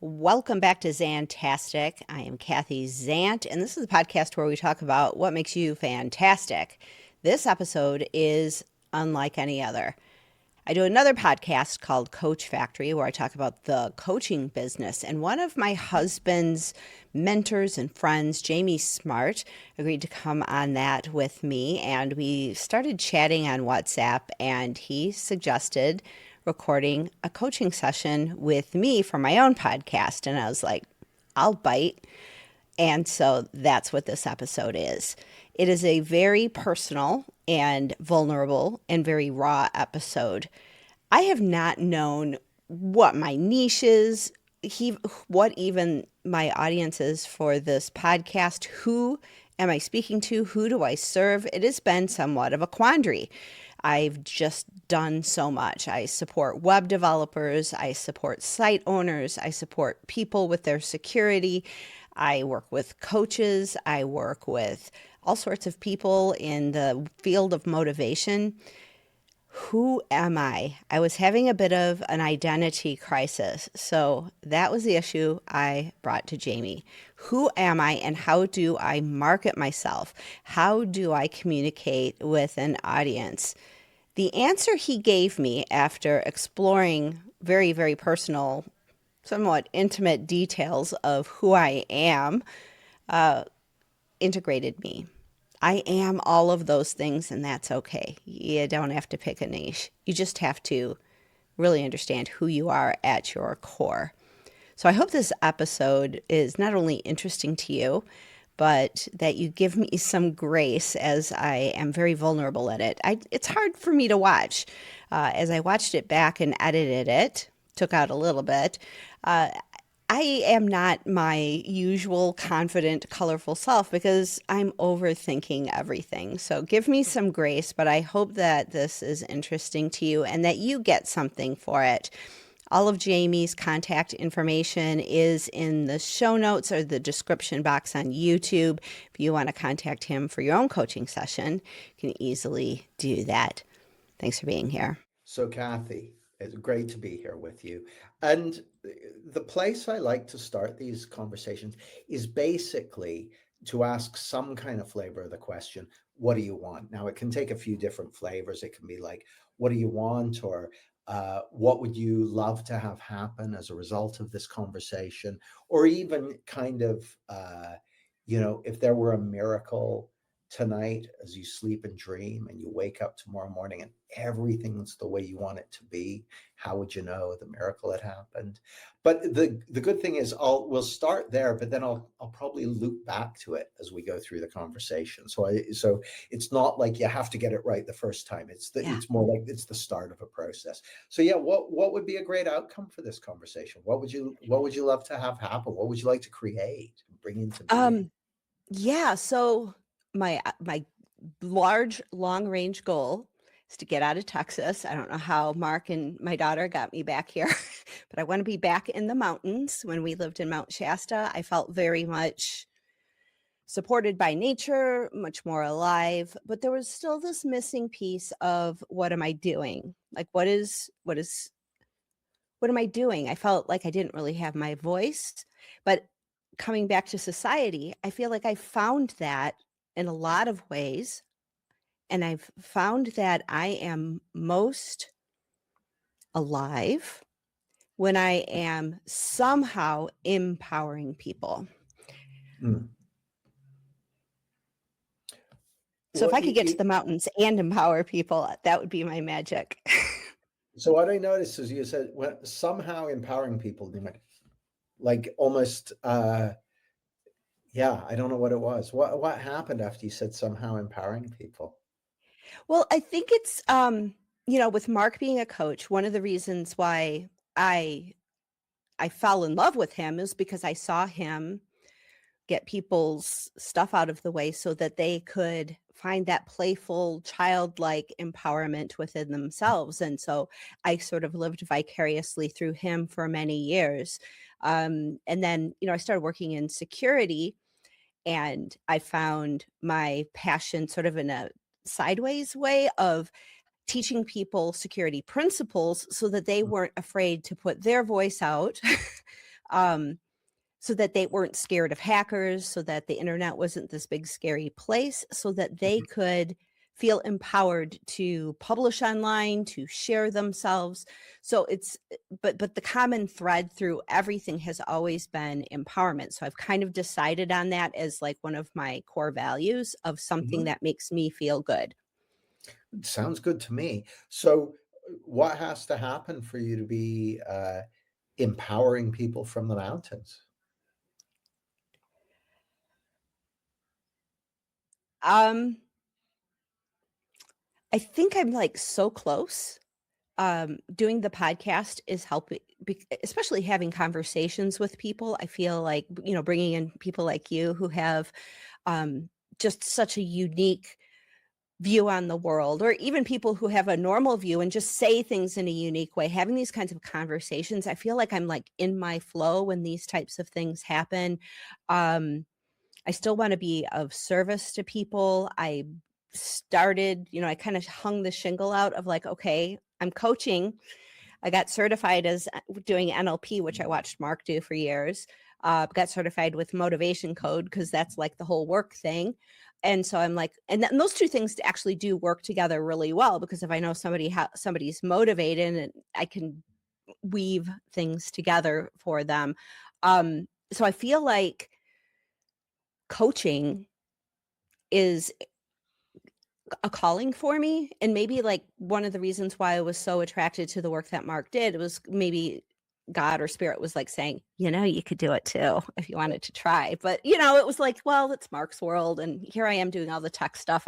Welcome back to Zantastic. I am Kathy Zant, and this is a podcast where we talk about what makes you fantastic. This episode is unlike any other. I do another podcast called Coach Factory where I talk about the coaching business. And one of my husband's mentors and friends, Jamie Smart, agreed to come on that with me. And we started chatting on WhatsApp, and he suggested recording a coaching session with me for my own podcast. And I was like, I'll bite. And so that's what this episode is. It is a very personal and vulnerable and very raw episode. I have not known what my niche is, what even my audience is for this podcast. Who am I speaking to? Who do I serve? It has been somewhat of a quandary. I've just done so much. I support web developers, I support site owners, I support people with their security. I work with coaches, I work with all sorts of people in the field of motivation. Who am I? I was having a bit of an identity crisis. So that was the issue I brought to Jamie. Who am I and how do I market myself? How do I communicate with an audience? The answer he gave me after exploring very, very personal, somewhat intimate details of who I am integrated me. I am all of those things, and that's okay. You don't have to pick a niche. You just have to really understand who you are at your core. So I hope this episode is not only interesting to you, but that you give me some grace as I am very vulnerable at it. It's hard for me to watch. As I watched it back and edited it, took out a little bit, I am not my usual confident, colorful self because I'm overthinking everything. So give me some grace, but I hope that this is interesting to you and that you get something for it. All of Jamie's contact information is in the show notes or the description box on YouTube. If you want to contact him for your own coaching session, you can easily do that. Thanks for being here. So, Kathy, it's great to be here with you. And the place I like to start these conversations is basically to ask some kind of flavor of the question, what do you want? Now, it can take a few different flavors. It can be like, what do you want? Or what would you love to have happen as a result of this conversation? Or even kind of, if there were a miracle tonight as you sleep and dream and you wake up tomorrow morning and everything's the way you want it to be, how would you know the miracle had happened? But the good thing is we'll start there, but then I'll probably loop back to it as we go through the conversation. So it's not like you have to get it right the first time. Yeah. It's more like it's the start of a process. So yeah, what would be a great outcome for this conversation? What would you love to have happen? What would you like to create, bring into being? Um, yeah, so my large long range goal is to get out of Texas. I don't know how Mark and my daughter got me back here, but I want to be back in the mountains. When we lived in Mount Shasta, I felt very much supported by nature, much more alive, but there was still this missing piece of what am I doing? Like what am I doing? I felt like I didn't really have my voice, but coming back to society, I feel like I found that in a lot of ways. And I've found that I am most alive when I am somehow empowering people. Mm. So if Well, I could get to the mountains and empower people, that would be my magic. so what I noticed is you said somehow empowering people, like almost yeah, I don't know what it was. What happened after you said somehow empowering people? Well, I think it's with Mark being a coach, one of the reasons why I I fell in love with him is because I saw him get people's stuff out of the way so that they could find that playful, childlike empowerment within themselves. And so I sort of lived vicariously through him for many years. And then, I started working in security and I found my passion sort of in a sideways way of teaching people security principles so that they weren't afraid to put their voice out so that they weren't scared of hackers, so that the internet wasn't this big scary place, so that they could feel empowered to publish online, to share themselves. So it's but the common thread through everything has always been empowerment. So I've kind of decided on that as like one of my core values of something Mhm. that makes me feel good. Sounds good to me. So, what has to happen for you to be empowering people from the mountains? Um I think I'm like so close. Doing the podcast is helping, especially having conversations with people. I feel like, bringing in people like you who have um, just such a unique view on the world, or even people who have a normal view and just say things in a unique way. Having these kinds of conversations, I feel like I'm like in my flow when these types of things happen. Um, I still want to be of service to people. I started, I kind of hung the shingle out of like, okay, I'm coaching. I got certified as doing NLP, which I watched Mark do for years. Got certified with motivation code because that's like the whole work thing. And so I'm like, and those two things actually do work together really well, because if I know somebody's motivated, and I can weave things together for them. So I feel like coaching is a calling for me, and maybe like one of the reasons why I was so attracted to the work that Mark did was maybe God or spirit was like saying, you could do it too if you wanted to try. But it was like, well, it's Mark's world, and here I am doing all the tech stuff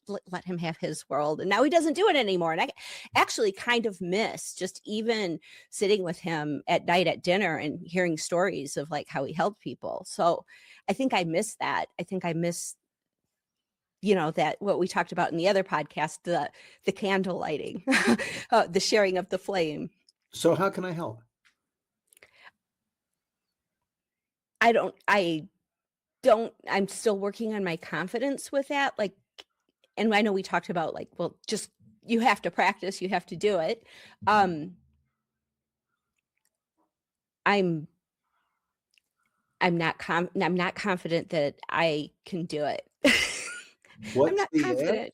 let him have his world, and now he doesn't do it anymore. And I actually kind of miss just even sitting with him at night at dinner and hearing stories of like how he helped people. So I think I miss that. I think I miss that what we talked about in the other podcast, the candle lighting, the sharing of the flame. So, how can I help? I don't, I'm still working on my confidence with that. Like, and I know we talked about like, well, just, you have to practice, you have to do it. Um, I'm, I'm not confident that I can do it. I'm What's not the if? confident.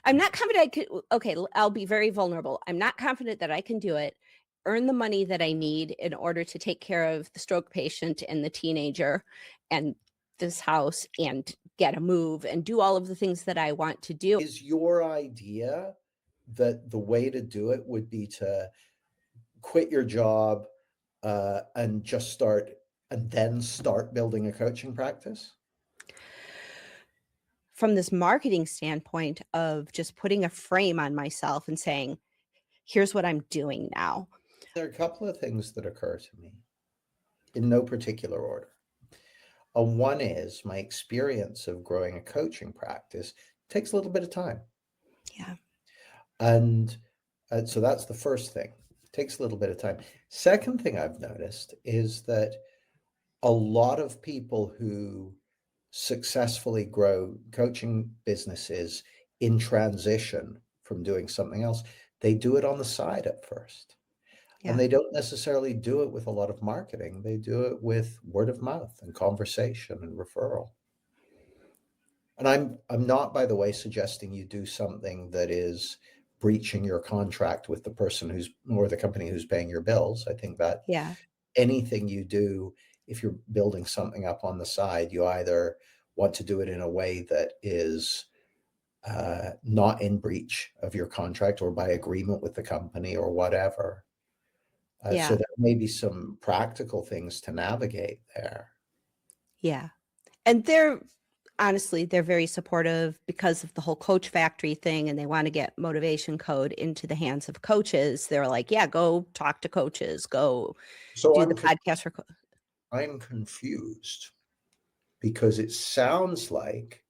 I'm not confident I could. Okay, I'll be very vulnerable. I'm not confident that I can do it, earn the money that I need in order to take care of the stroke patient and the teenager and this house, and get a move and do all of the things that I want to do. Is your idea that the way to do it would be to quit your job and just start and then start building a coaching practice? From this marketing standpoint of just putting a frame on myself and saying, here's what I'm doing now. There are a couple of things that occur to me in no particular order. One is my experience of growing a coaching practice takes a little bit of time. Yeah. And so that's the first thing. It takes a little bit of time. Second thing I've noticed is that a lot of people who successfully grow coaching businesses in transition from doing something else, they do it on the side at first. And Yeah. they don't necessarily do it with a lot of marketing. They do it with word of mouth and conversation and referral. And I'm not, by the way, suggesting you do something that is breaching your contract with the person who's or the company who's paying your bills. I think that Yeah. anything you do, if you're building something up on the side, you either want to do it in a way that is not in breach of your contract or by agreement with the company or whatever. So Yeah. there may be some practical things to navigate there. Yeah. And they're very supportive because of the whole coach factory thing, and they want to get motivation code into the hands of coaches. They're like, yeah, go talk to coaches, go So do the podcast for I'm confused because it sounds like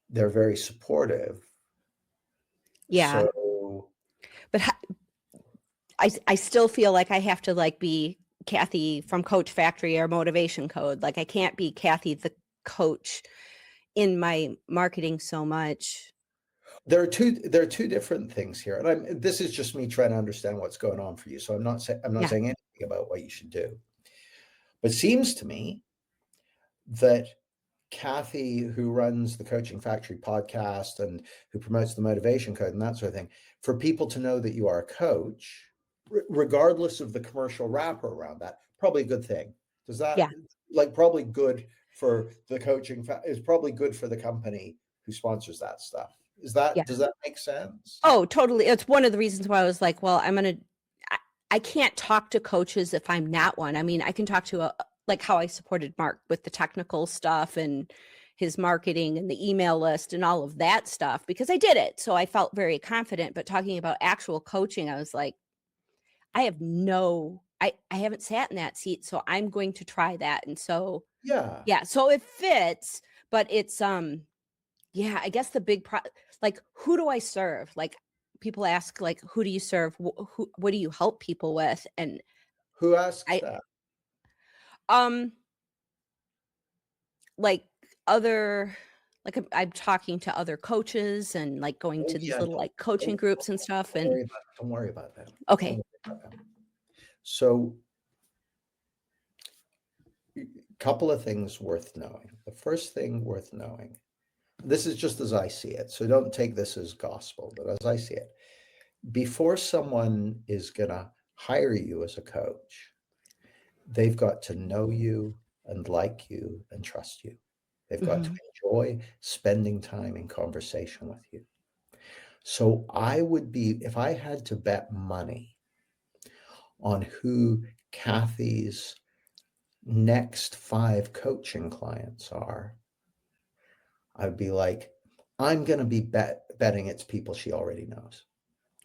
they're very supportive. yeah. So But I still feel like I have to like be Kathy from Coach Factory or Motivation Code. Like I can't be Kathy the coach in my marketing so much. there are two different things here, and this is just me trying to understand what's going on for you. So I'm not Yeah. saying anything about what you should do. But it seems to me that Kathy, who runs the Coaching Factory podcast and who promotes the motivation code and that sort of thing, for people to know that you are a coach, regardless of the commercial wrapper around that, probably a good thing. Does that, Yeah. like, probably good for the is probably good for the company who sponsors that stuff. Yeah. Does that make sense? Oh, totally. It's one of the reasons why I was like, well, I can't talk to coaches if I'm not one. I mean, I can talk to like how I supported Mark with the technical stuff and his marketing and the email list and all of that stuff because I did it. So I felt very confident. But talking about actual coaching, I was like, I haven't sat in that seat. So I'm going to try that. And so, Yeah. yeah, so it fits, but it's, yeah, I guess the like, who do I serve? Like, people ask, like, who do you serve? What do you help people with? And Who asks I, that? um, like other, like I'm talking to other coaches and like going Oh to these yeah, little like coaching groups and stuff. And don't worry about that. Don't okay. worry about that. So, a couple of things worth knowing. The first thing worth knowing, this is just as I see it, so don't take this as gospel, but as I see it, before someone is going to hire you as a coach, they've got to know you and like you and trust you. They've got to Mhm. enjoy spending time in conversation with you. So I would be, if I had to bet money on who Kathy's next 5 coaching clients are, I'd be like, I'm going to be betting it's people she already knows.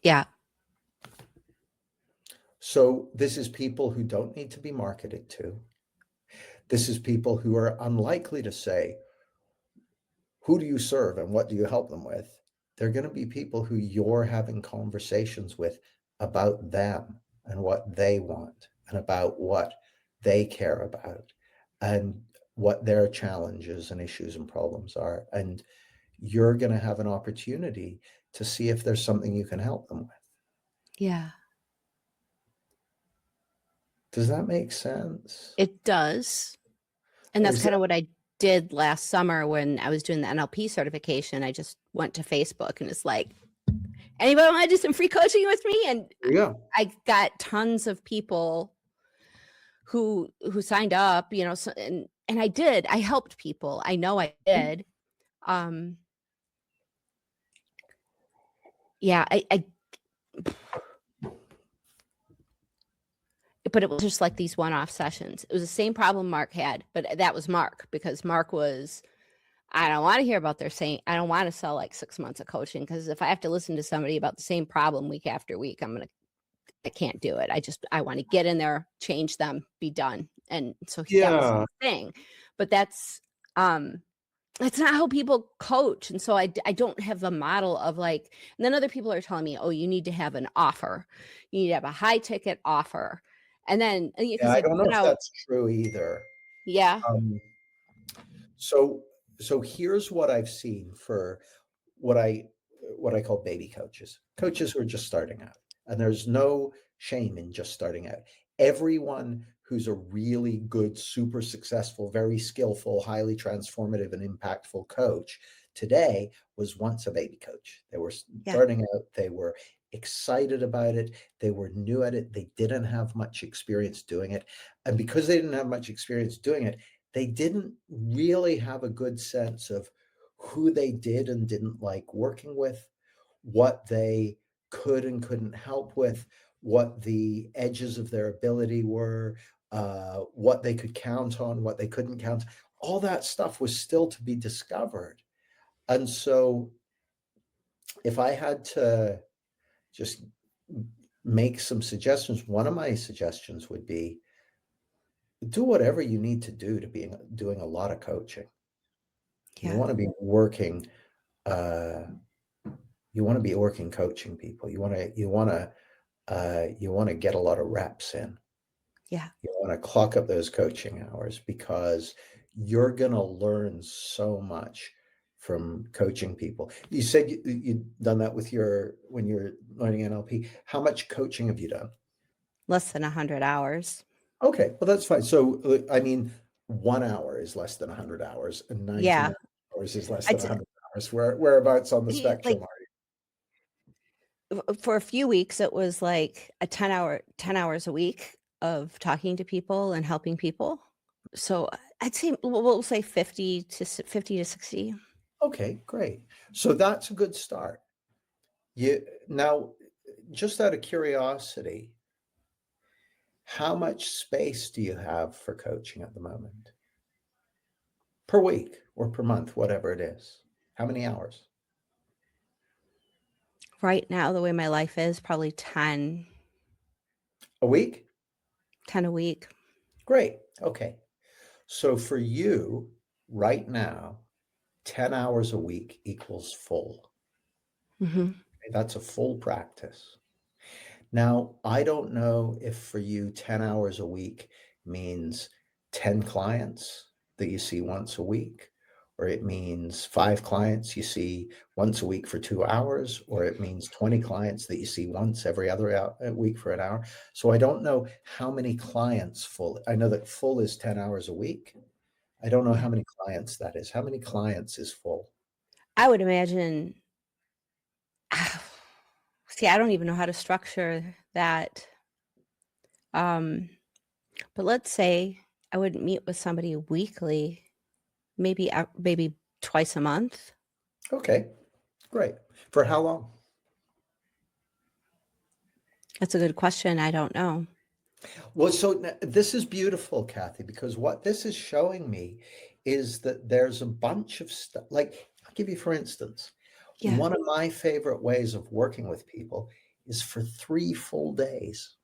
Yeah. So this is people who don't need to be marketed to. This is people who are unlikely to say, who do you serve and what do you help them with? They're going to be people who you're having conversations with about them and what they want and about what they care about and what their challenges and issues and problems are. And you're going to have an opportunity to see if there's something you can help them with. Yeah. Does that make sense? It does. And Or that's is kind that, of what I did last summer when I was doing the NLP certification. I just went to Facebook and it's like, anybody want to do some free coaching with me? And yeah. I got tons of people who signed up, you know, so, and I did. I helped people. I know I did. Um, yeah, but it was just like these one-off sessions. It was the same problem Mark had, but that was Mark because Mark was, I don't want to hear about their saying, I don't want to sell like 6 months of coaching because if I have to listen to somebody about the same problem week after week, I can't do it. I want to get in there, change them, be done. And so that was his Yeah. thing. But um, that's not how people coach. And so I don't have a model of like, and then other people are telling me, oh, you need to have an offer. You need to have a high ticket offer. And then, Yeah, because I I don't know put if out, that's true either. yeah, Um, so so here's what I've seen for what I what I call baby coaches, coaches who are just starting out. And there's no shame in just starting out. Everyone who's a really good, super successful, very skillful, highly transformative and impactful coach today was once a baby coach. They were yeah, starting out, they were excited about it, they were new at it, they didn't have much experience doing it. And because they didn't have much experience doing it, they didn't really have a good sense of who they did and didn't like working with, what they could and couldn't help with, what the edges of their ability were, what they could count on, what they couldn't count. All that stuff was still to be discovered. And so, if I had to just make some suggestions, one of my suggestions would be do whatever you need to do to be doing a lot of coaching. You yeah, want to be working uh, you want to be working coaching people. You want to get a lot of reps in. yeah. You want to clock up those coaching hours because you're going to learn so much from coaching people. You said you'd done that with when you're learning NLP. How much coaching have you done? Less than 100 hours. Okay, well, that's fine. So, I mean, 1 hour is less than 100 hours, and 90 Yeah. minutes hours is less than I'd say, 100 hours. Whereabouts on the like spectrum are you? for a few weeks, it was like a 10 hours a week of talking to people and helping people. So I'd say we'll say 50 to 60. Okay, great. So that's a good start. You now, just out of curiosity, how much space do you have for coaching at the moment? Per week or per month, whatever it is. How many hours? Right now, the way my life is, probably 10, A week? 10 a week. Great. Okay. So for you, right now, 10 hours a week equals full. Hmm. Okay, that's a full practice. Now, I don't know if for you 10 hours a week means 10 clients that you see once a week, or it means 5 clients you see once a week for 2 hours, or it means 20 clients that you see once every other week for an hour. So I don't know how many clients full. I know that full is 10 hours a week. I don't know Yeah. how many clients that is. How many clients is full? I would imagine, see, I don't even know how to structure that. Um, but let's say I would meet with somebody weekly, maybe twice a month. Okay, great. For how long? That's a good question. I don't know. Well, so this is beautiful, Kathy, because what this is showing me is that there's a bunch of stuff. Like, I'll give you, for instance, Yeah. one of my favorite ways of working with people is for 3 full days,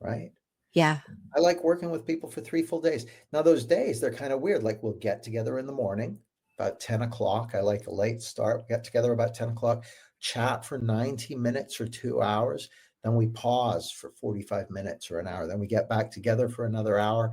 right? Yeah. I like working with people for 3 full days. Now, those days, they're kind of weird. Like, we'll get together in the morning about 10 o'clock. I like a late start. We get together about 10 o'clock, chat for 90 minutes or 2 hours. Then we pause for 45 minutes or an hour. Then we get back together for another hour.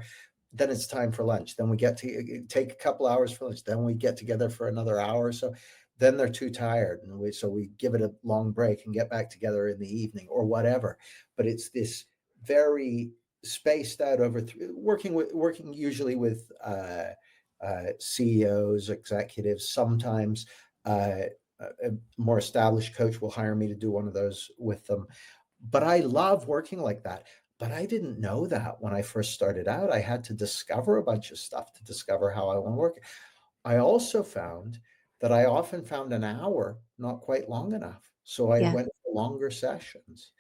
Then it's time for lunch. Then we get to take a couple hours for lunch. Then we get together for another hour or so. Then they're too tired. And so we give it a long break and get back together in the evening or whatever. But it's this very spaced out over working usually with CEOs, executives. Sometimes a more established coach will hire me to do one of those with them. But I love working like that. But I didn't know that when I first started out. I had to discover a bunch of stuff to discover how I want to work. I also found that I often found an hour not quite long enough. So I Yeah. went for longer sessions.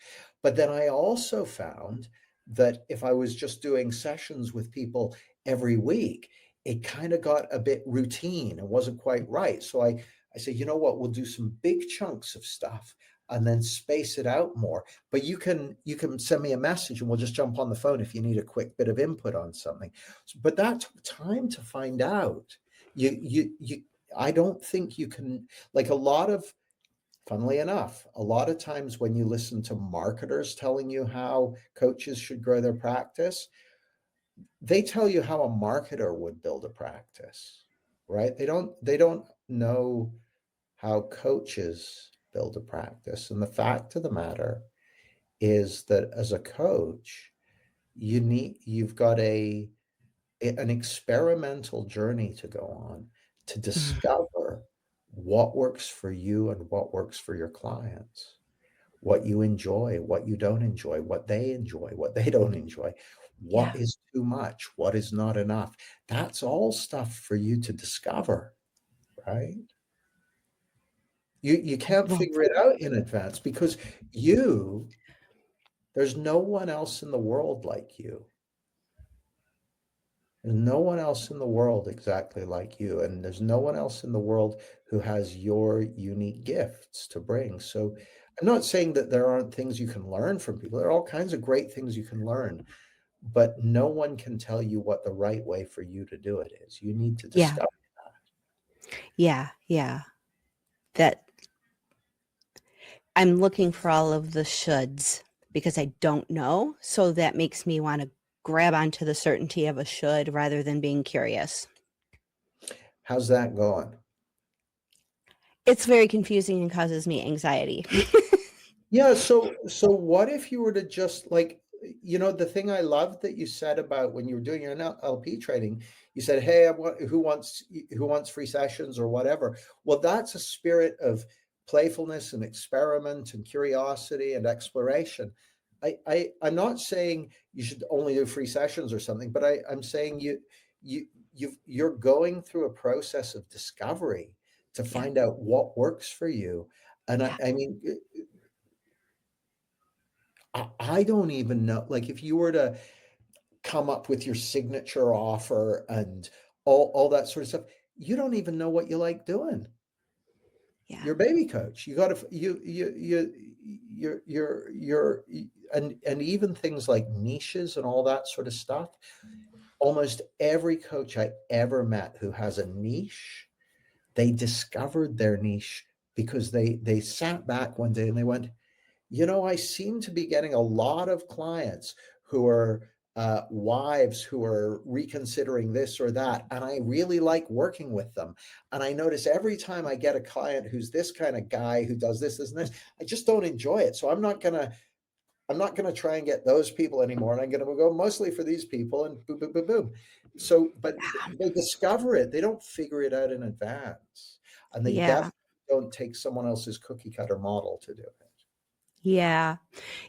But then I also found that if I was just doing sessions with people every week, it kind of got a bit routine. It wasn't quite right. So I said, you know what, we'll do some big chunks of stuff and then space it out more. But you can send me a message and we'll just jump on the phone if you need a quick bit of input on something. But that took time to find out. You I don't think you can, like, a lot of, funnily enough, a lot of times when you listen to marketers telling you how coaches should grow their practice, they tell you how a marketer would build a practice, right? They don't know how coaches build a practice. And the fact of the matter is that as a coach, you've got an experimental journey to go on to Mhm. discover what works for you and what works for your clients, what you enjoy, what you don't enjoy, what they don't enjoy, what Yeah. is too much, what is not enough. That's all stuff for you to discover, right? You can't Well, figure it out in advance because you there's no one else in the world like you. There's no one else in the world exactly like you, and there's no one else in the world who has your unique gifts to bring. So I'm not saying that there aren't things you can learn from people. There are all kinds of great things you can learn, but no one can tell you what the right way for you to do it is. You need to yeah. discover. Yeah. Yeah. That I'm looking for all of the shoulds because I don't know. So that makes me want to grab onto the certainty of a should rather than being curious. How's that going? It's very confusing and causes me anxiety. Yeah, so what if you were to just, like, The thing I loved that you said about when you were doing your NLP training, you said, "Hey, who wants free sessions or whatever." Well, that's a spirit of playfulness and experiment and curiosity and exploration. I'm not saying you should only do free sessions or something, but I'm saying you're going through a process of discovery to Yeah. find out what works for you. And Yeah. I mean, I don't even know. Like, if you were to come up with your signature offer and all that sort of stuff, you don't even know what you like doing. Yeah. You're a baby coach. You got to you're and even things like niches and all that sort of stuff. Almost every coach I ever met who has a niche, they discovered their niche because they sat back one day and they went, I seem to be getting a lot of clients who are wives who are reconsidering this or that, and I really like working with them. And I notice every time I get a client who's this kind of guy who does this and this, I just don't enjoy it. So I'm not gonna try and get those people anymore, and I'm gonna go mostly for these people, and boom, boom, boom, boom. So, but they discover it; they don't figure it out in advance, and they Yeah. definitely don't take someone else's cookie cutter model to do it. Yeah.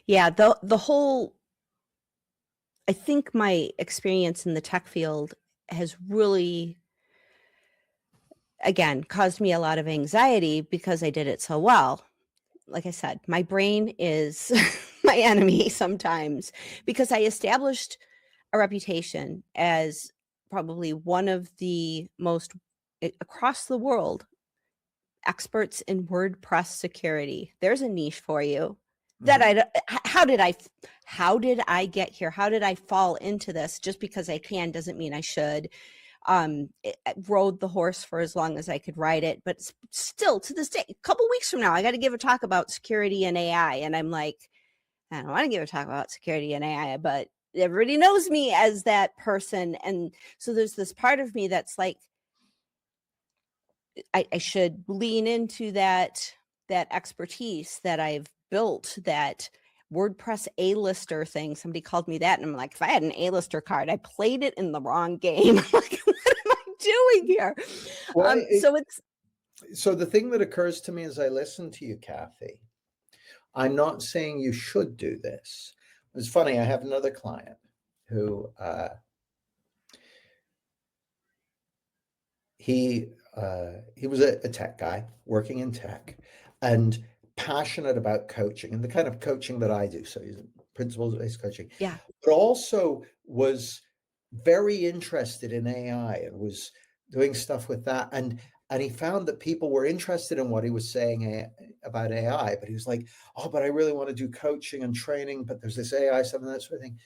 Yeah. The whole, I think my experience in the tech field has really, again, caused me a lot of anxiety because I did it so well. Like I said, my brain is my enemy sometimes because I established a reputation as probably one of the most, across the world, experts in WordPress security. There's a niche for you. That Mhm. I how did I get here? How did I fall into this? Just because I can doesn't mean I should. I rode the horse for as long as I could ride it, but still to this day, a couple weeks from now, I got to give a talk about security and AI, and I'm like, I don't want to give a talk about security and AI, but everybody knows me as that person, and so there's this part of me that's like, I should lean into that expertise that I've built, that WordPress A-lister thing. Somebody called me that, and I'm like, if I had an A-lister card, I played it in the wrong game. I'm like, what am I doing here? Well, So it's so the thing that occurs to me as I listen to you, Kathy, I'm not saying you should do this. It's funny. I have another client who he was a tech guy working in tech and passionate about coaching and the kind of coaching that I do. So he's principles-based coaching, yeah, but also was very interested in AI and was doing stuff with that. And he found that people were interested in what he was saying about AI, but he was like, "Oh, but I really want to do coaching and training, but there's this AI stuff and that sort of thing."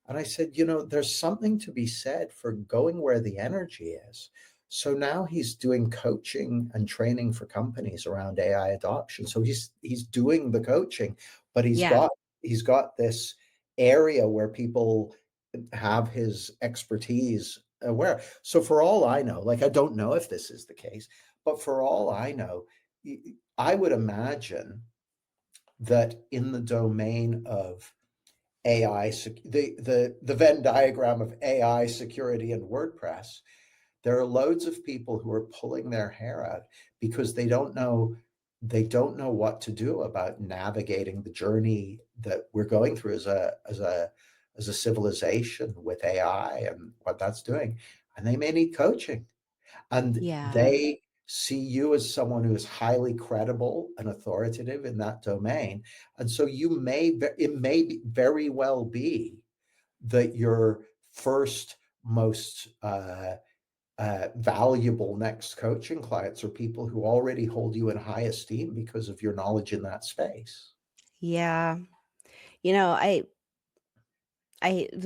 And I said, there's something to be said for going where the energy is. So now he's doing coaching and training for companies around AI adoption. So he's doing the coaching, but he's yeah, got he's got this area where people have his expertise aware. So for all I know, like, I don't know if this is the case, but for all I know, I would imagine that in the domain of AI, the Venn diagram of AI security and WordPress, there are loads of people who are pulling their hair out because they don't know what to do about navigating the journey that we're going through as a civilization with AI and what that's doing. And they may need coaching. And yeah, they see you as someone who is highly credible and authoritative in that domain. And so it may very well be that your first most valuable next coaching clients are people who already hold you in high esteem because of your knowledge in that space. yeah. You know,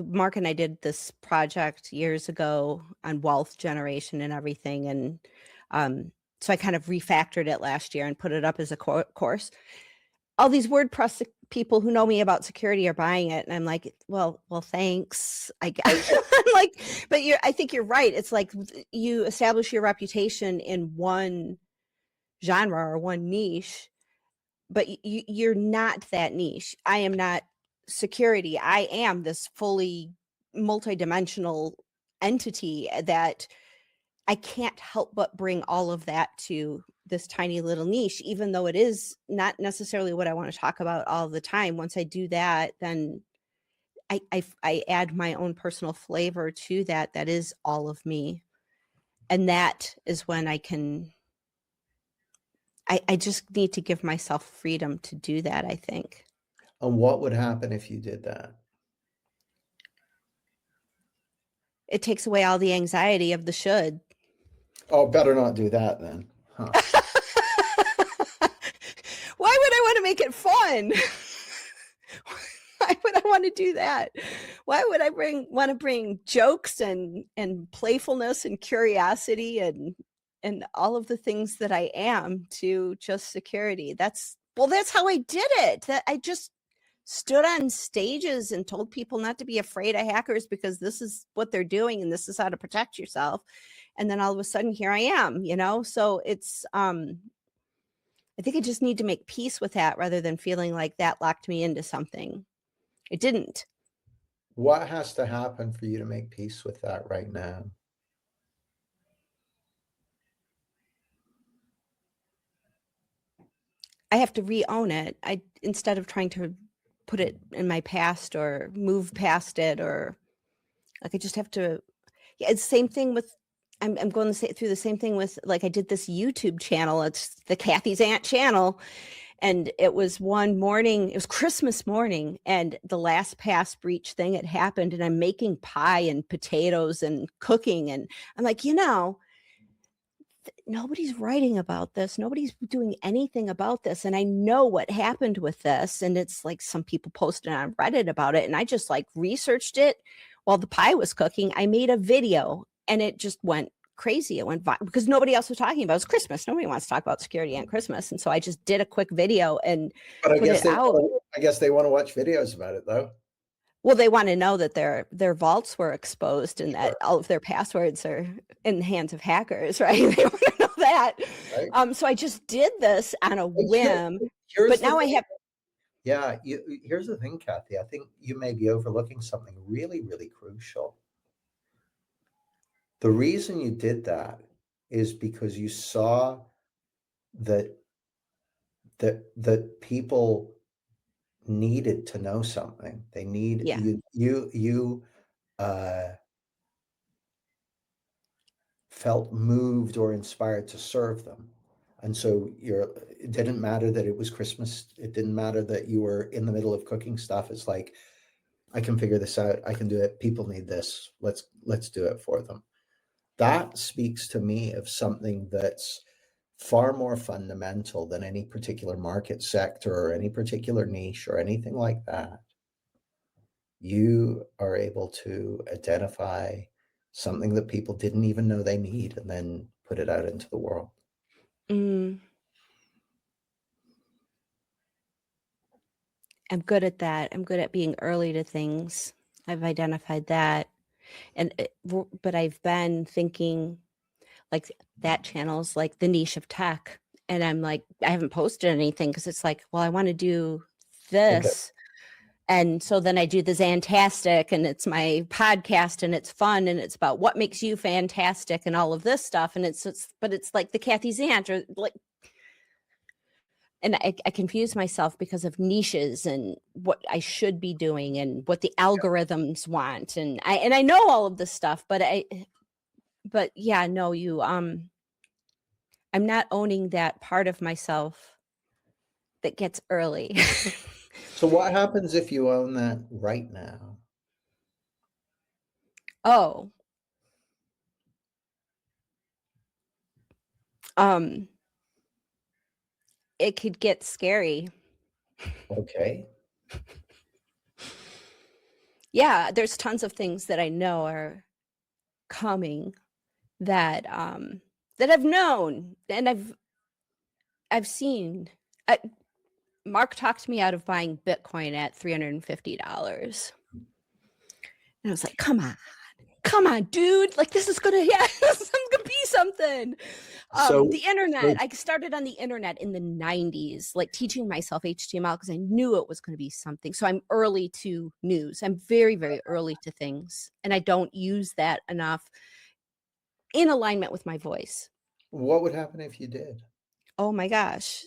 Mark and I did this project years ago on wealth generation and everything, and so I kind of refactored it last year and put it up as a course. All these WordPress people who know me about security are buying it, and I'm like, well, thanks. I guess I, I'm like, but I think you're right. It's like you establish your reputation in one genre or one niche, but you're not that niche. I am not. security. I am this fully multidimensional entity that I can't help but bring all of that to this tiny little niche, even though it is not necessarily what I want to talk about all the time. Once I do that, then I add my own personal flavor to that. That is all of me. And that is when I just need to give myself freedom to do that, I think. And what would happen if you did that? It takes away all the anxiety of the should. Oh, better not do that then. Huh. Why would I want to make it fun? Why would I want to do that? Why would I want to bring jokes and playfulness and curiosity and all of the things that I am to just security? That's how I did it. That I just stood on stages and told people not to be afraid of hackers because this is what they're doing and this is how to protect yourself. And then all of a sudden here I am, So it's I think I just need to make peace with that rather than feeling like that locked me into something. It didn't. What has to happen for you to make peace with that right now? I have to re-own it. Instead of trying to put it in my past or move past it, or like I just have to. Yeah, it's the same thing with. I'm going to say through the same thing with, like, I did this YouTube channel. It's the Kathy Zant channel, and it was one morning. It was Christmas morning, and the last past breach thing had happened, and I'm making pie and potatoes and cooking, and I'm like, nobody's writing about this. Nobody's doing anything about this. And I know what happened with this. And it's like some people posted on Reddit about it. And I just like researched it while the pie was cooking. I made a video and it just went crazy. It went because nobody else was talking about it. It was Christmas. Nobody wants to talk about security on Christmas. And so I just did a quick video and But put it out. I guess they want to watch videos about it though. Well, they want to know that their vaults were exposed and Sure. that all of their passwords are in the hands of hackers, right? They want to know that. Right. So I just did this on a whim, Here's but now I have. Yeah, here's the thing, Kathy. I think you may be overlooking something really, really crucial. The reason you did that is because you saw that that people needed to know something. They need Yeah. you felt moved or inspired to serve them. And so it didn't matter that it was Christmas. It didn't matter that you were in the middle of cooking stuff. It's like, I can figure this out. I can do it. People need this. Let's do it for them. That speaks to me of something that's far more fundamental than any particular market sector or any particular niche or anything like that. You are able to identify something that people didn't even know they need and then put it out into the world. I'm good at that. I'm good at being early to things. I've identified that. But I've been thinking like that channel's like the niche of tech. And I'm like, I haven't posted anything because it's like, well, I want to do Okay. this. And so then I do the Zantastic, and it's my podcast, and it's fun, and it's about what makes you fantastic and all of this stuff. And but it's like the Kathy Zant, or like, and I confuse myself because of niches and what I should be doing and what the algorithms want. And I know all of this stuff, but yeah, no, I'm not owning that part of myself that gets early. So what happens if you own that right now? Oh, um, it could get scary. Okay. Yeah, there's tons of things that I know are coming that that I've known and I've seen. Mark talked me out of buying Bitcoin at $350. And I was like, come on. come on, dude, like this is gonna, yeah, this is gonna be something. So, The internet, so I started on the internet in the 90s, like teaching myself HTML because I knew it was going to be something. So I'm early to news. I'm very, very early to things. And I don't use that enough in alignment with my voice. what would happen if you did? Oh my gosh,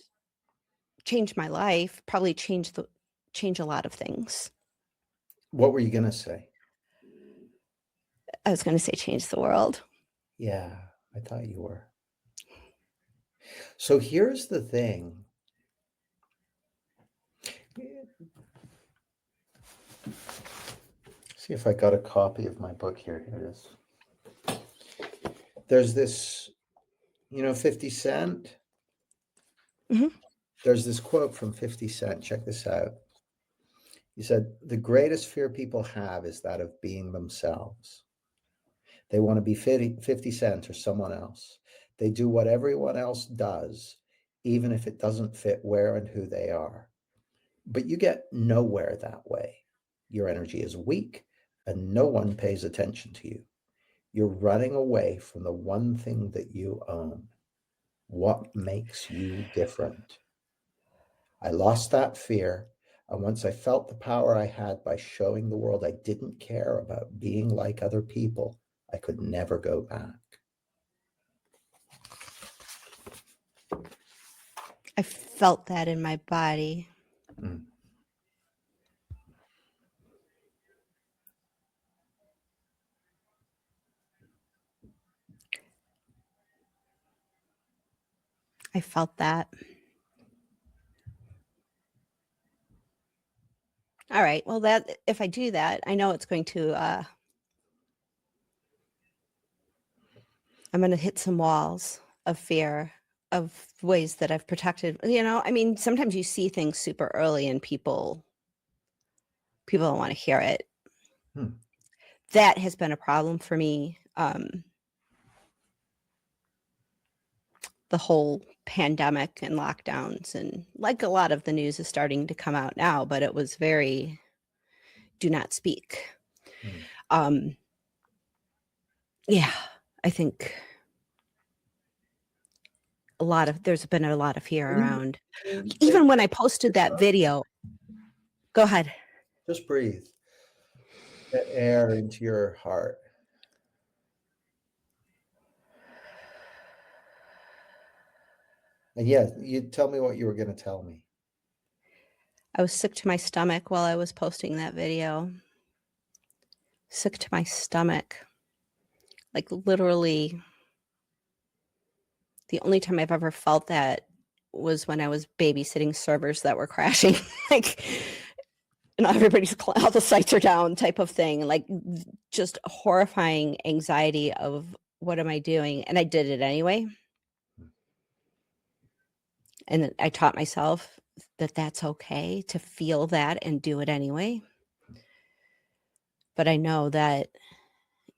change my life, probably change a lot of things. What were you going to say? I was going to say change the world. Yeah, I thought you were. So here's the thing. See if I got a copy of my book here. Here it is. There's this, 50 Cent. Mhm. There's this quote from 50 Cent. Check this out. He said, "The greatest fear people have is that of being themselves. They want to be 50 Cent or someone else. They do what everyone else does, even if it doesn't fit where and who they are. But you get nowhere that way. Your energy is weak and no one pays attention to you. You're running away from the one thing that you own. What makes you different? I lost that fear. And once I felt the power I had by showing the world I didn't care about being like other people, I could never go back." I felt that in my body. Mm. I felt that. All right. Well, that if I do that, I know it's going to I'm going to hit some walls of fear of ways that I've protected. I mean, sometimes you see things super early and people don't want to hear it. Hmm. That has been a problem for me. The whole pandemic and lockdowns, and like a lot of the news is starting to come out now, but it was very do not speak. Hmm. Um, yeah, I think there's been a lot of fear Breathe around. in, Even when I posted that video, go ahead. just breathe. Get air into your heart. And yeah, you tell me what you were going to tell me. I was sick to my stomach while I was posting that video. Sick to my stomach. Like literally, the only time I've ever felt that was when I was babysitting servers that were crashing. Like, and all the sites are down type of thing. Like, just horrifying anxiety of what am I doing? And I did it anyway. And I taught myself that that's okay to feel that and do it anyway. But I know that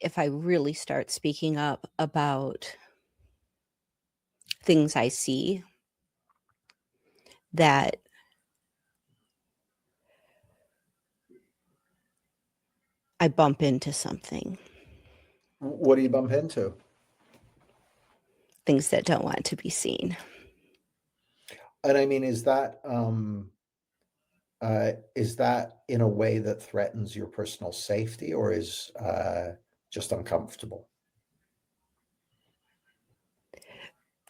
if I really start speaking up about things I see, that I bump into something, What do you bump into? things that don't want to be seen. And I mean, is that in a way that threatens your personal safety or is just uncomfortable?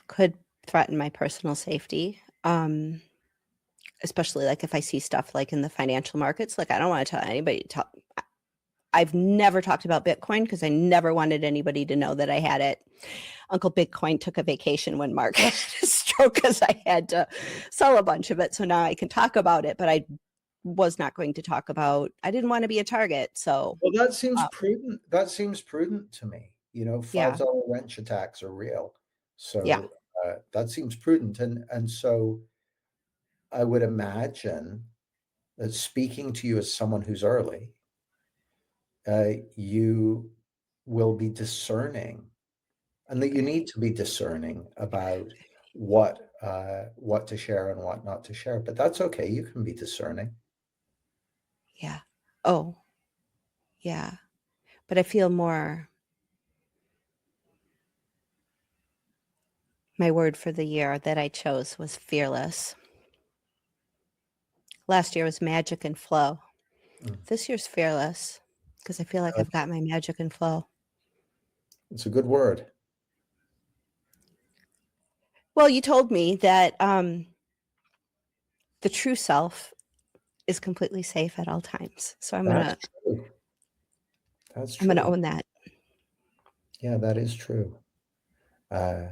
Could threaten my personal safety. Especially like if I see stuff like in the financial markets, like I don't want to tell anybody I've never talked about Bitcoin because I never wanted anybody to know that I had it. Uncle Bitcoin took a vacation when Mark had a stroke because I had to sell a bunch of it. So now I can talk about it, but I was not going to talk about, I didn't want to be a target. So, Well, that seems uh, prudent. That seems prudent to me. yeah, $5 wrench attacks are real. yeah, So that seems prudent. And so I would imagine that speaking to you as someone who's early, you will be discerning and that you need okay. to be discerning about what to share and what not to share. But that's okay. You can be discerning. Yeah. Oh, yeah. but I feel more. My word for the year that I chose was fearless. Last year was magic and flow. Mm. This year's fearless because I feel like I've got my magic and flow. It's a good word. Well, you told me that the true self is completely safe at all times. So I'm That's gonna true. That's I'm gonna true. own that. Yeah, that is true. Uh,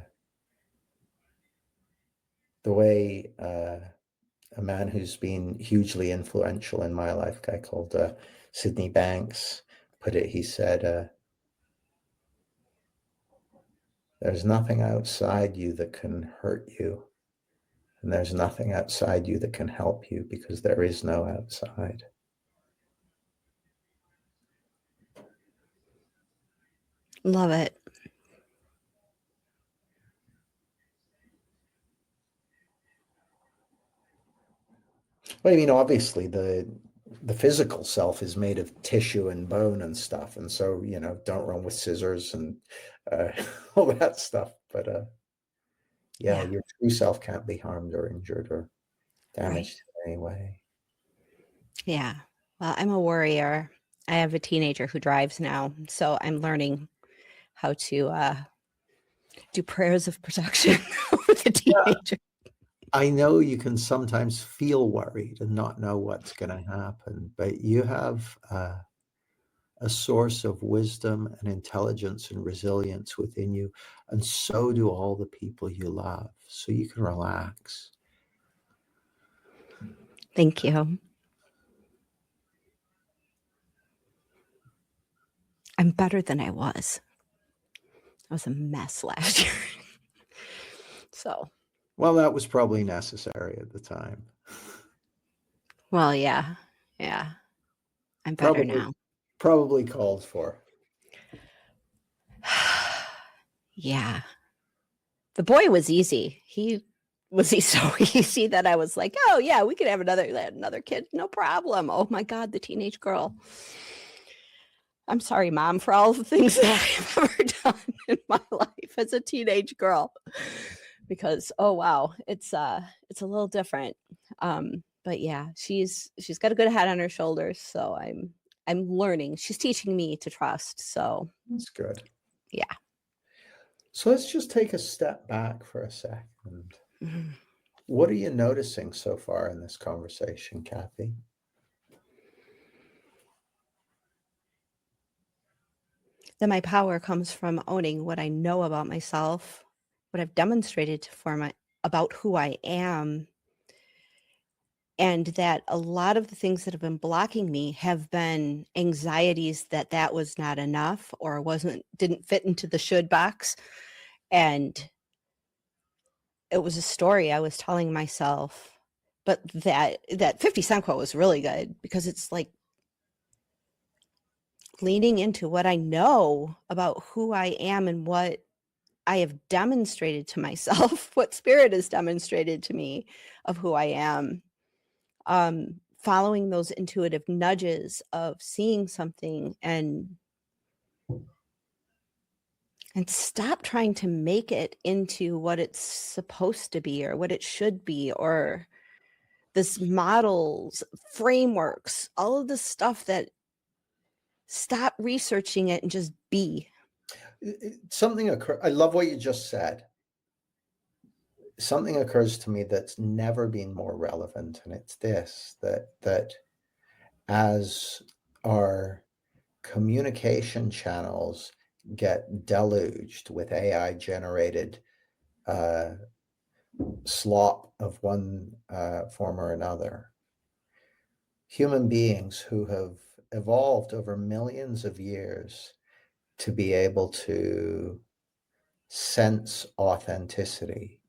the way a man who's been hugely influential in my life, a guy called Sydney Banks, put it, he said, there's nothing outside you that can hurt you. And there's nothing outside you that can help you because there is no outside. Love it. Well, I mean, obviously the physical self is made of tissue and bone and stuff, and so don't run with scissors and uh, all that stuff. But yeah, Yeah, your true self can't be harmed or injured or right. damaged in any way. Yeah. Well, I'm a warrior. I have a teenager who drives now, so I'm learning how to do prayers of protection with a Yeah, teenager. I know you can sometimes feel worried and not know what's going to happen, but you have a source of wisdom and intelligence and resilience within you, and so do all the people you love. So you can relax. Thank you. I'm better than I was. I was a mess last year. So, Well, that was probably necessary at the time. well, yeah. Yeah. I'm better Probably, now. probably called for. Yeah. The boy was easy. He was he so easy that I was like, "Oh yeah, we could have another kid, no problem." Oh my god, the teenage girl. I'm sorry, mom, for all the things that I've ever done in my life as a teenage girl. Because oh wow, it's a little different. But yeah, she's got a good head on her shoulders, so I'm learning. She's teaching me to trust. So That's good. yeah. So let's just take a step back for a second. Mhm. What are you noticing so far in this conversation, Kathy? That my power comes from owning what I know about myself, what I've demonstrated for my about who I am, and that a lot of the things that have been blocking me have been anxieties that that was not enough or didn't fit into the should box, and it was a story I was telling myself. But that 50 Cent quote was really good because it's like leaning into what I know about who I am and what I have demonstrated to myself, what spirit has demonstrated to me of who I am. Following those intuitive nudges of seeing something and stop trying to make it into what it's supposed to be or what it should be or this models, frameworks, all of this stuff that stop researching it and just be. Something occur. I love what you just said. Something occurs to me that's never been more relevant, and it's this: that as our communication channels get deluged with AI generated uh, slop of one form or another, human beings who have evolved over millions of years to be able to sense authenticity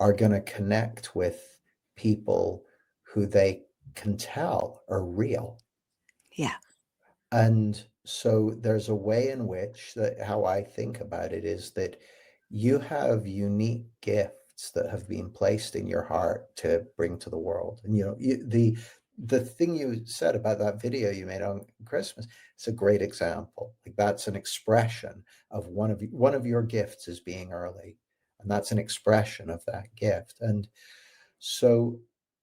are going to connect with people who they can tell are real. Yeah. And so there's a way in which that how I think about it is that you have unique gifts that have been placed in your heart to bring to the world. And the the thing you said about that video you made on Christmas, it's a great example. Like that's an expression of one of your gifts is being early, and that's an expression of that gift. And so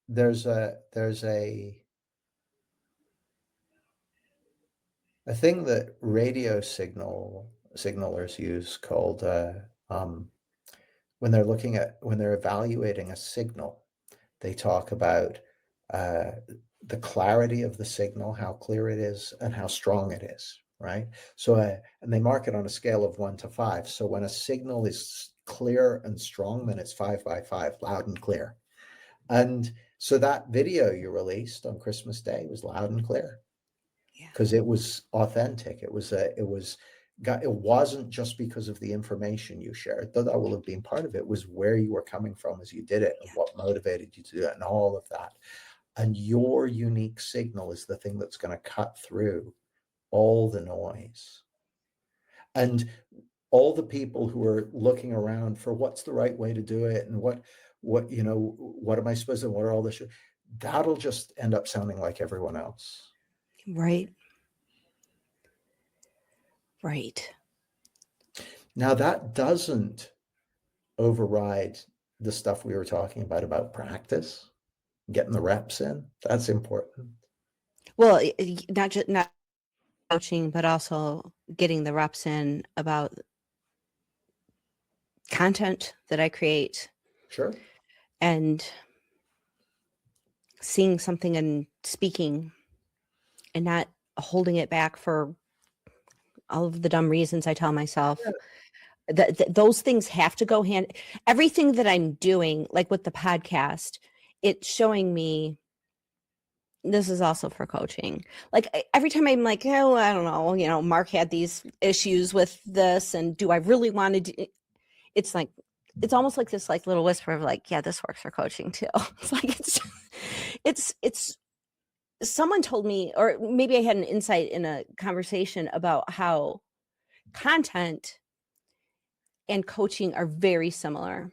there's a thing that radio signalers use called um, when they're evaluating a signal, they talk about uh, the clarity of the signal, how clear it is, and how strong it is, right? So, and they mark it on a scale of 1 to 5. So when a signal is clear and strong, then it's 5 by 5, loud and clear. And so that video you released on Christmas Day was loud and clear Yeah. because it was authentic. It wasn't just because of the information you shared, though that will have been part of it. It was where you were coming from as you did it and Yeah. what motivated you to do it and all of that. And your unique signal is the thing that's going to cut through all the noise. And all the people who are looking around for what's the right way to do it and what am I supposed to, what are all this, that'll just end up sounding like everyone else. Right. Right. Now, that doesn't override the stuff we were talking about practice, getting the reps in. That's important. Well, not coaching, but also getting the reps in about content that I create Sure. and seeing something and speaking and not holding it back for all of the dumb reasons I tell myself. Those things have to go hand. Everything that I'm doing, like with the podcast, it's showing me this is also for coaching. Like every time I'm like, oh, I don't know, Mark had these issues with this, and do I really want to do? It's like it's almost like this like little whisper of like, yeah, this works for coaching too. It's like it's someone told me, or maybe I had an insight in a conversation about how content and coaching are very similar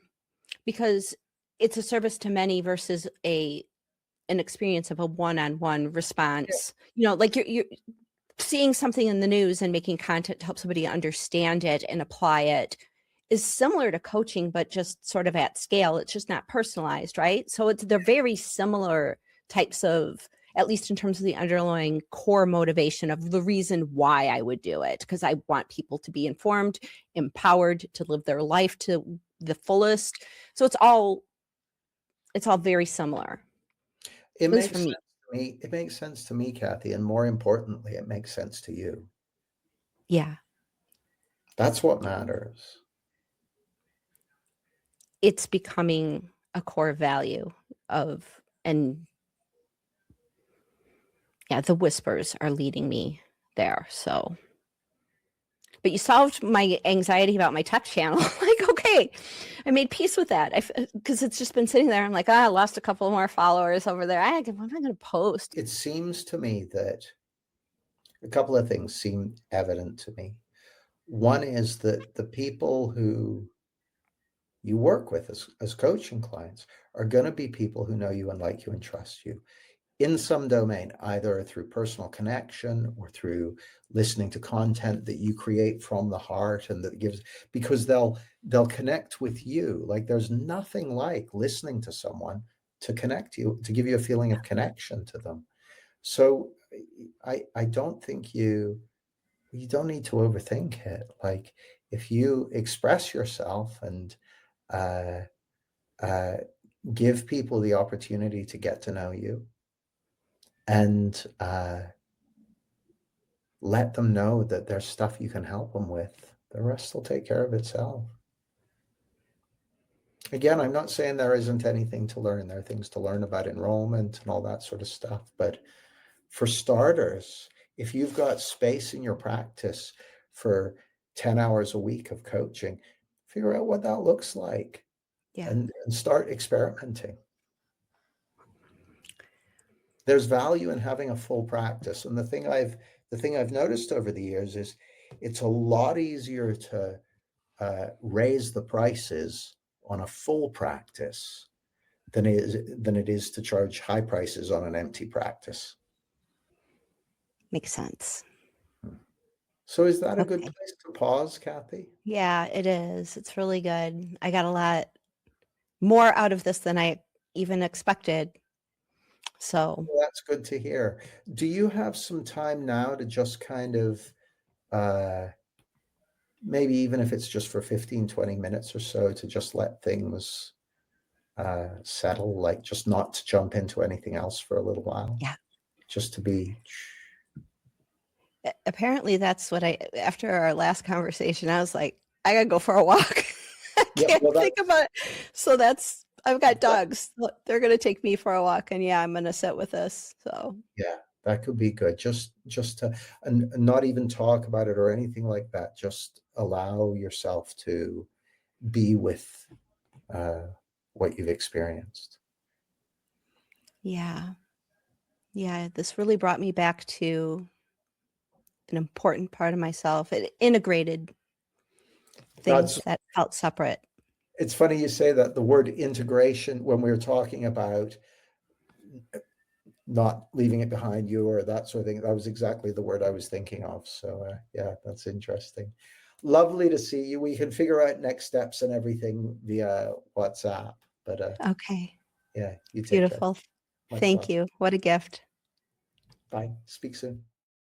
because it's a service to many versus an experience of a one-on-one Yeah. response. Like you're seeing something in the news and making content to help somebody understand it and apply it is similar to coaching, but just sort of at scale. It's just not personalized, right? So they're very similar types of, at least in terms of the underlying core motivation of the reason why I would do it, because I want people to be informed, empowered to live their life to the fullest. So it's all very similar, It at least for makes sense me. to me. It makes sense to me, Kathy. And more importantly, it makes sense to you. Yeah. That's what matters. It's becoming a core value of, and yeah, the whispers are leading me there. So, but you solved my anxiety about my tech channel. Like, okay, I made peace with that. Because it's just been sitting there. I'm like, I lost a couple more followers over there. What am I going to post? It seems to me that a couple of things seem evident to me. One is that the people who you work with as coaching clients are going to be people who know you and like you and trust you in some domain, either through personal connection or through listening to content that you create from the heart and that gives, because they'll connect with you. Like there's nothing like listening to someone to connect you, to give you a feeling of connection to them. So I don't think you don't need to overthink it. Like if you express yourself and uh, uh, give people the opportunity to get to know you and let them know that there's stuff you can help them with, the rest will take care of itself. Again, I'm not saying there isn't anything to learn. There are things to learn about enrollment and all that sort of stuff. But for starters, if you've got space in your practice for 10 hours a week of coaching, figure out what that looks like Yeah. and start experimenting. There's value in having a full practice. And the thing I've noticed over the years is it's a lot easier to raise the prices on a full practice than it is to charge high prices on an empty practice. Makes sense. So is that a good Okay. place to pause, Kathy? Yeah, it is. It's really good. I got a lot more out of this than I even expected. So, Well, that's good to hear. Do you have some time now to just kind of uh, maybe even if it's just for 15, 20 minutes or so to just let things settle, like just not to jump into anything else for a little while, yeah. just to be. Apparently that's what after our last conversation, I was like, I gotta go for a walk. I Yeah, can't well, think about it. So I've got that, dogs. They're gonna take me for a walk, and yeah, I'm gonna sit with this. So yeah, that could be good. Just to and not even talk about it or anything like that. Just allow yourself to be with uh, what you've experienced. yeah, yeah, this really brought me back to an important part of myself. It integrated Now, things that felt separate. it's funny you say that. The word integration, when we were talking about not leaving it behind you or that sort of thing, that was exactly the word I was thinking of. So yeah, that's interesting. Lovely to see you. We can figure out next steps and everything via WhatsApp. But Okay, yeah, you take care. beautiful. Much Thank love. you. What a gift. Bye. Speak soon.